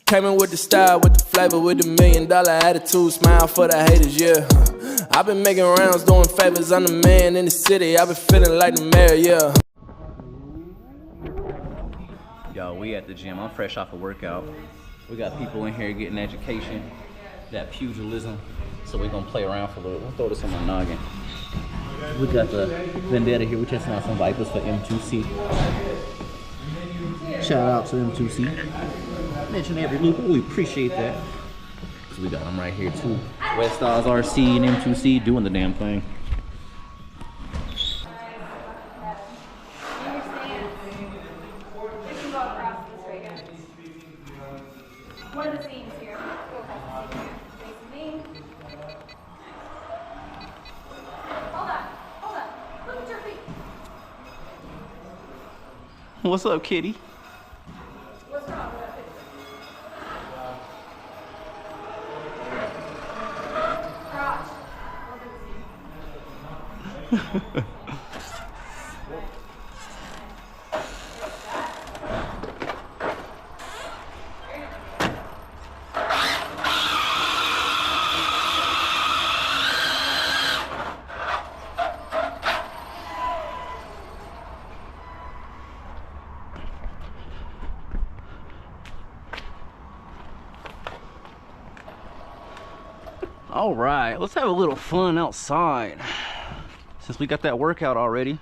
Came in with the style, with the flavor, with the $1 million attitude, smile for the haters, yeah. I've been making rounds, doing favors, I'm the man in the city, I've been feeling like the mayor, yeah. Yo, we at the gym, I'm fresh off a workout. We got people in here getting education, that pugilism, so we're gonna play around for a little. I'll throw this on my noggin. We got the Vendetta here, we're testing out some VIPAZ for M2C. Shout out to M2C. Mention every loop, we appreciate that. So we got them right here too. West Styles RC and M2C doing the damn thing. One of the seams here. Go across the seam here. Facing me. Hold on. Look at your feet. What's up, kitty? What's wrong with that picture? Crotch. All right, let's have a little fun outside since we got that workout already.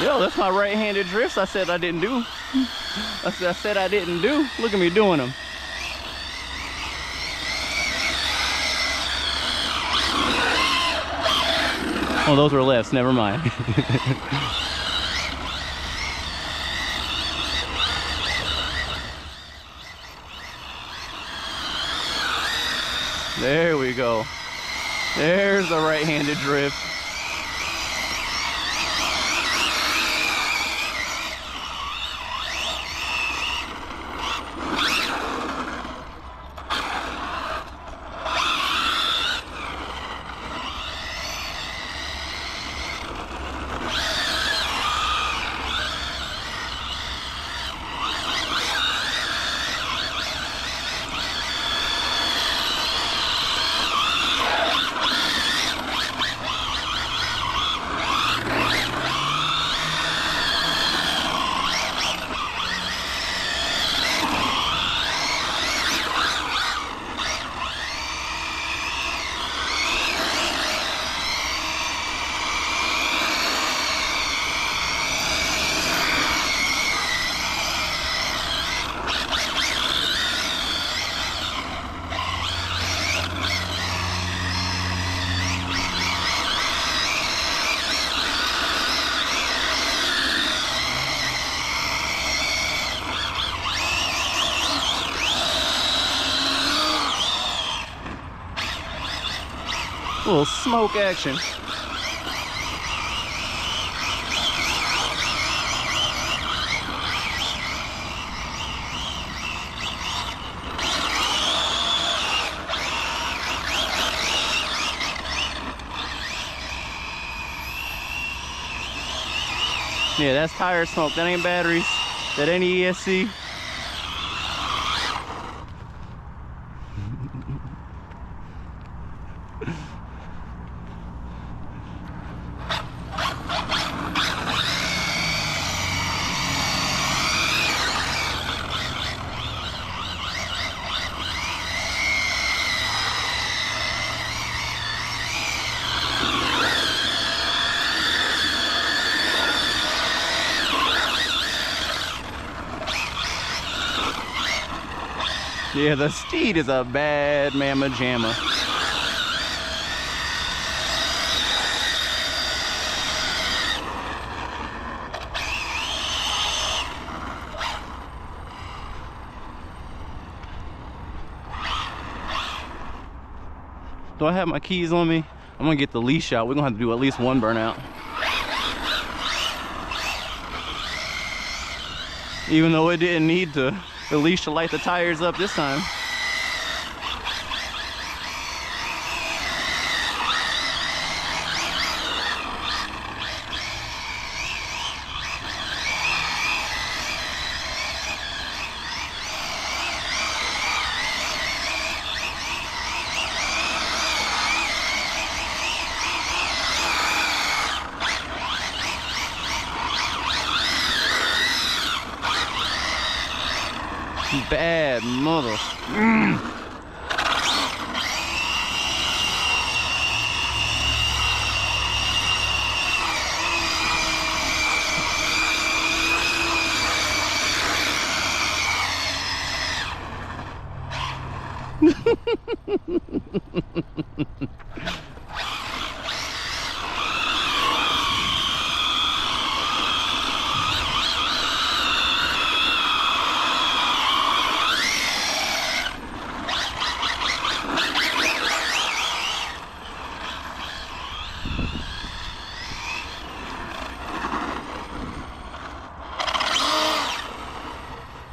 Yo, that's my right-handed drifts I said I didn't do. I said I didn't do. Look at me doing them. Oh, those were lefts, never mind. There we go. There's the right-handed drift. A little smoke action. Yeah, that's tire smoke. That ain't batteries. That ain't ESC. Yeah, the Steed is a bad mamma jamma. Do I have my keys on me? I'm gonna get the leash out. We're gonna have to do at least one burnout. Even though it didn't need to, at least to light the tires up this time. Bad mother.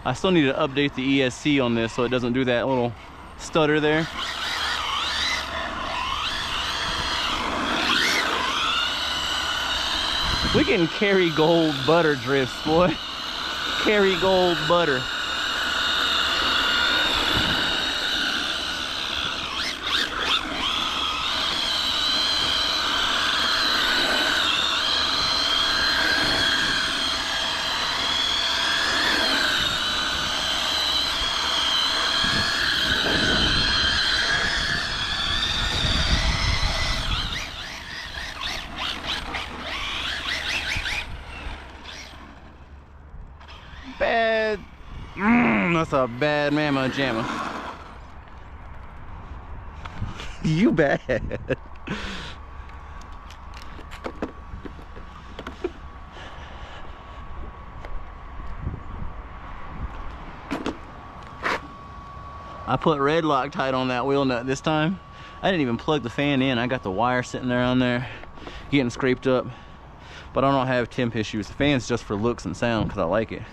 I still need to update the ESC on this so it doesn't do that little stutter there. We can Kerrygold butter drifts, boy. Kerrygold butter. Bad. That's a bad mama jamma. You bad. I put red Loctite on that wheel nut this time. I didn't even plug the fan in. I got the wire sitting there on there getting scraped up. But I don't have temp issues. The fan's just for looks and sound because I like it.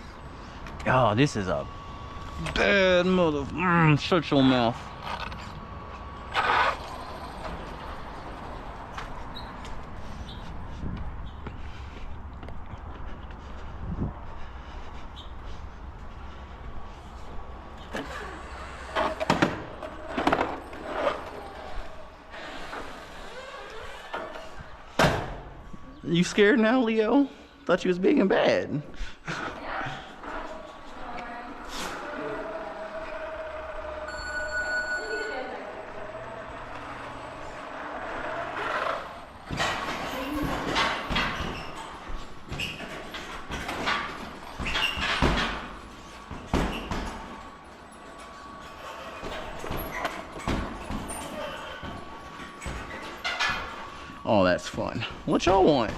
Oh, this is a bad mother. Shut your mouth. You scared now, Leo? Thought you was big and bad. Oh, that's fun. What y'all want?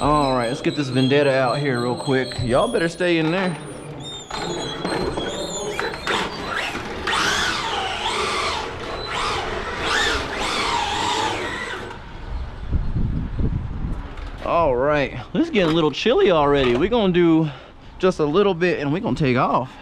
All right, let's get this Vendetta out here real quick. Y'all better stay in there. All right, it's getting a little chilly already. We're gonna do just a little bit and we're gonna take off.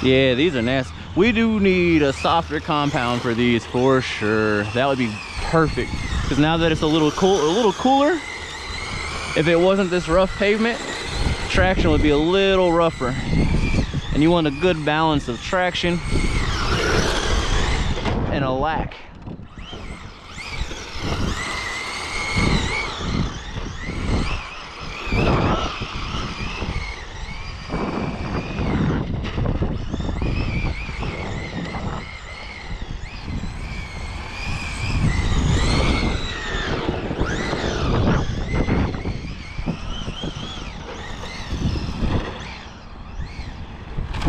Yeah, these are nasty. We do need a softer compound for these for sure. That would be perfect. Because now that it's a little cooler, if it wasn't this rough pavement, traction would be a little rougher. And you want a good balance of traction and a lack.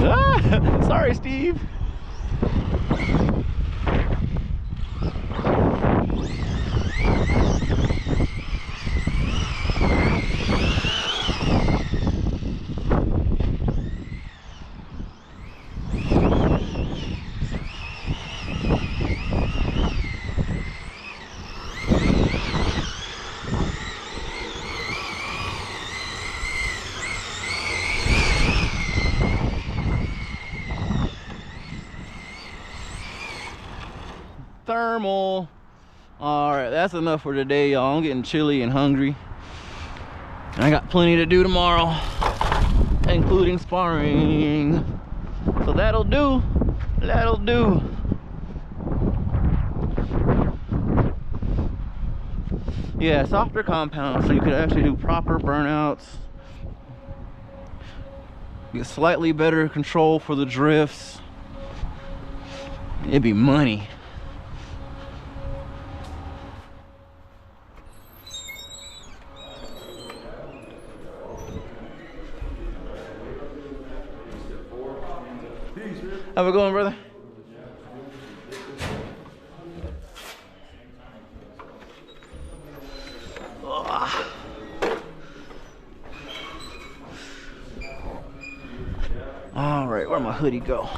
Ah, sorry, Steve. Thermal. All right, that's enough for today, y'all. I'm getting chilly and hungry. I got plenty to do tomorrow, including sparring. So that'll do. That'll do. Yeah, softer compound so you could actually do proper burnouts. Get slightly better control for the drifts. It'd be money. How we going, brother? All right, where'd my hoodie go?